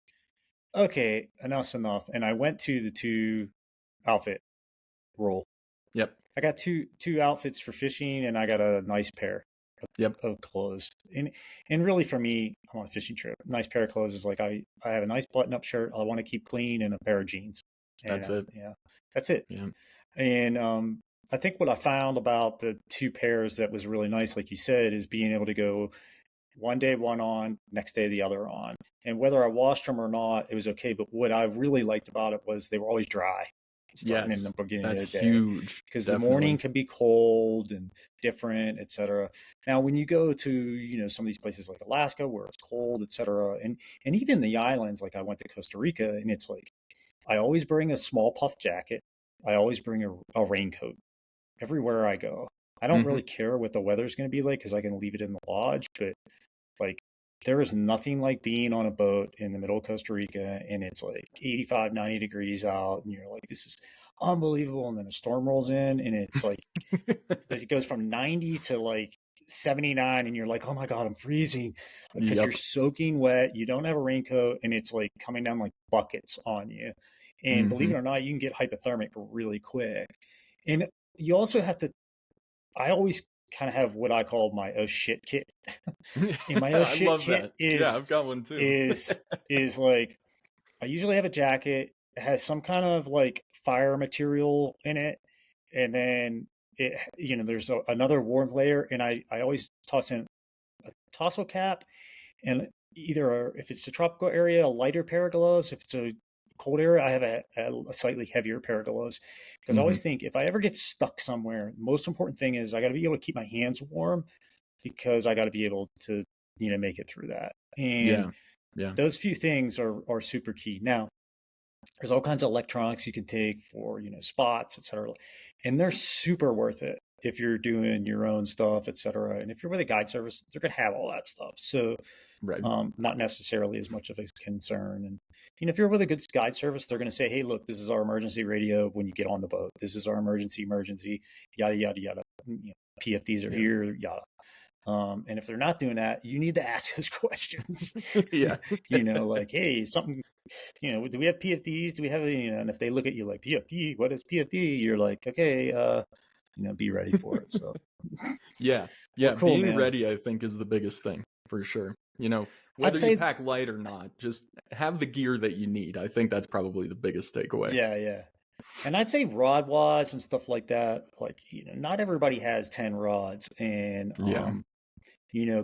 okay, enough's enough. And I went to the 2 outfit rule. Yep. I got two outfits for fishing, and I got a nice pair Yep. of clothes. And really for me, on a fishing trip, nice pair of clothes is like I have a nice button up shirt I want to keep clean and a pair of jeans. And That's it. yeah, that's it. Yeah. And I think what I found about the 2 pairs that was really nice, like you said, is being able to go one day one on, next day the other on. And whether I washed them or not, it was okay. But what I really liked about it was they were always dry starting in the Yes. beginning That's of the day, huge. because the morning Definitely. can be cold and different, etc. Now, when you go to some of these places like Alaska where it's cold, etc., and even the islands, like I went to Costa Rica, and it's like I always bring a small puff jacket. I always bring a raincoat everywhere I go. I don't Mm-hmm. really care what the weather's going to be like because I can leave it in the lodge, but like there is nothing like being on a boat in the middle of Costa Rica and it's like 85, 90 degrees out and you're like, this is unbelievable. And then a storm rolls in and it's like, it goes from 90 to like 79 and you're like, oh my God, I'm freezing because you're Yep. soaking wet. You don't have a raincoat and it's like coming down like buckets on you. And believe Mm-hmm. it or not, you can get hypothermic really quick. And you also have to, I always kind of have what I call my oh shit kit. And my oh I shit love kit that. Yeah, I've got one too. is like I usually have a jacket. It has some kind of like fire material in it, and then there's another warm layer, and I always toss in a tassel cap and either if it's a tropical area, a lighter pair of gloves. If it's a cold area, I have a slightly heavier pair of gloves because I Mm-hmm. always think if I ever get stuck somewhere, the most important thing is I got to be able to keep my hands warm because I got to be able to make it through that. And Yeah. Yeah. those few things are super key. Now, there's all kinds of electronics you can take for spots, etc., and they're super worth it if you're doing your own stuff, etc. And if you're with a guide service, they're gonna have all that stuff. So Right. not necessarily as much of a concern. And if you're with a good guide service, they're going to say, "Hey, look, this is our emergency radio when you get on the boat. This is our emergency, yada yada yada. PFDs are Yeah. here, yada." And if they're not doing that, you need to ask those questions. Yeah. Like, hey, something. Do we have PFDs? Do we have and if they look at you like PFD, what is PFD? You're like, okay, be ready for it. So, Yeah. well, Yeah. cool, Being man. ready, I think, is the biggest thing for sure. I'd Whether you say pack light or not, just have the gear that you need. I think that's probably the biggest takeaway. Yeah. And I'd say rod wise and stuff like that, like, not everybody has 10 rods. And, Yeah.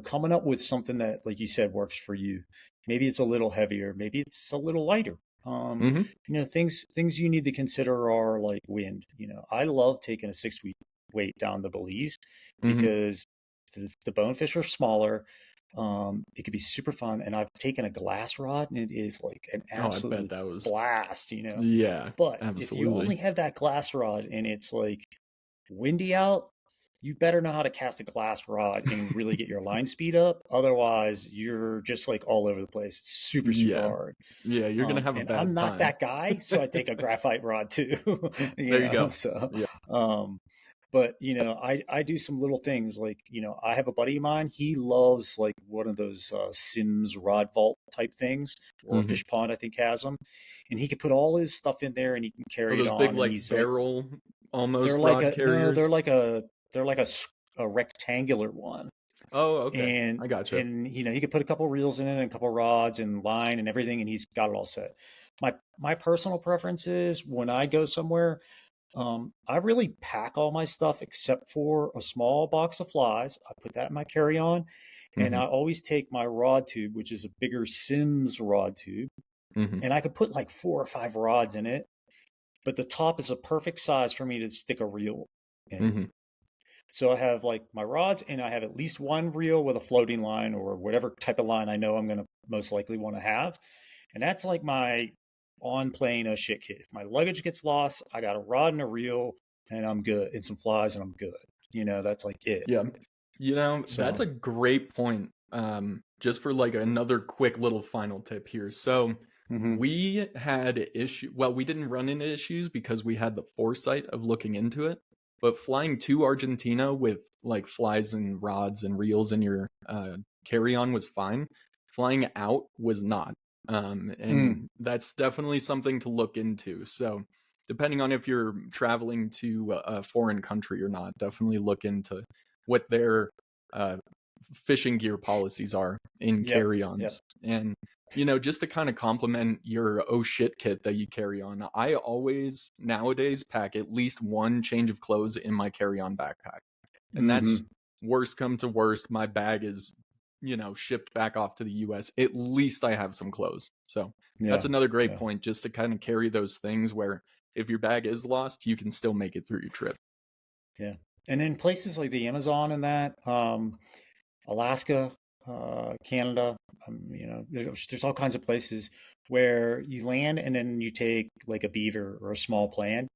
coming up with something that, like you said, works for you. Maybe it's a little heavier, maybe it's a little lighter. Mm-hmm. Things you need to consider are like wind. I love taking a 6 week weight down the Belize Mm-hmm. because the bonefish are smaller. It could be super fun, and I've taken a glass rod, and it is like an Oh, I bet absolute that was. blast. Yeah, But if you absolutely. only have that glass rod and it's like windy out, you better know how to cast a glass rod and really get your line speed up. Otherwise, you're just like all over the place. It's super, super Yeah, hard. yeah, you're gonna have a And I'm bad not time. that guy, so I take a graphite rod too. There you go. So, Yeah. um, but I do some little things like I have a buddy of mine. He loves like one of those Sims rod vault type things, or Mm-hmm. Fish Pond I think has them, and he can put all his stuff in there and he can Oh, carry it those big on. And like he's like, barrel they're almost like rod a no, carriers. they're like a rectangular one, Oh, okay. and I gotcha. he could put a couple reels in it and a couple rods and line and everything, and he's got it all set. My personal preference is when I go somewhere, I really pack all my stuff except for a small box of flies. I put that in my carry-on, and Mm-hmm. I always take my rod tube, which is a bigger Sims rod tube, Mm-hmm. and I could put like 4 or 5 rods in it, but the top is a perfect size for me to stick a reel in. Mm-hmm. So I have like my rods, and I have at least one reel with a floating line or whatever type of line I know I'm going to most likely want to have. And that's like my on plane oh shit kit. If my luggage gets lost, I got a rod and a reel, and I'm good, and some flies, and I'm good. That's like it. Yeah. That's So, a great point. Just for like another quick little final tip here. So mhm. we had we didn't run into issues because we had the foresight of looking into it. But flying to Argentina with like flies and rods and reels in your carry-on was fine. Flying out was not. And that's definitely something to look into. So depending on if you're traveling to a foreign country or not, definitely look into what their uh, fishing gear policies are in Yep, yep. carry-ons. And just to kind of complement your oh shit kit that you carry on, I always nowadays pack at least one change of clothes in my carry-on backpack. And that's Hmm. worst come to worst, my bag is shipped back off to the US. At least I have some clothes. So that's Yeah, another great yeah, point, just to kind of carry those things where if your bag is lost, you can still make it through your trip. yeah. And in places like the Amazon and that, Alaska, Canada, there's all kinds of places where you land and then you take like a beaver or a small plane.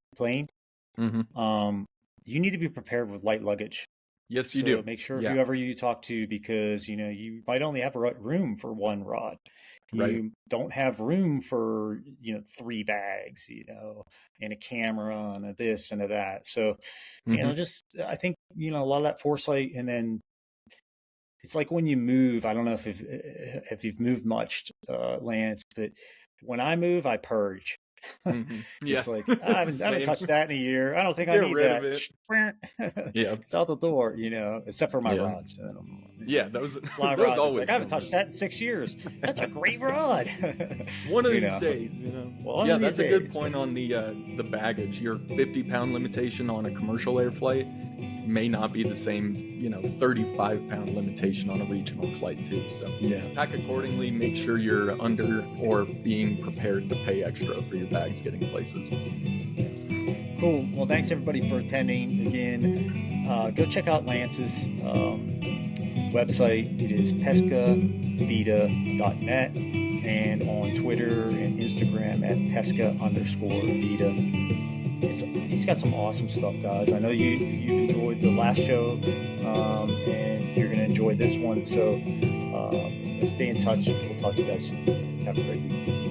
Mm-hmm. Um, you need to be prepared with light luggage. Yes, you So do. make sure Yeah, whoever you talk to, because you might only have room for one rod. right. You don't have room for 3 bags, and a camera and a this and a that. So Mm-hmm. just I think a lot of that foresight, and then it's like when you move. I don't know if you've moved much, Lance, but when I move, I purge. Mm-hmm. Yeah, It's like I haven't same. touched that in a year. I don't think I Get need rid of that. it. Yeah, It's out the door, except for my yeah, rods. yeah. Those Fly those rods. It's like always I haven't come touched with that in 6 years. That's a great rod. one of you these know. days. One Yeah, of these that's a good days. point on the baggage. Your 50-pound limitation on a commercial air flight may not be the same 35-pound limitation on a regional flight too. So Yeah. pack accordingly. Make sure you're under or being prepared to pay extra for your bags getting places. Cool. Well, thanks everybody for attending again. Go check out Lance's website. It is pescavita.net, and on Twitter and Instagram at pesca_vita. He's got some awesome stuff, guys. I know you've enjoyed the last show, and you're going to enjoy this one. So stay in touch. We'll talk to you guys soon. Have a great week.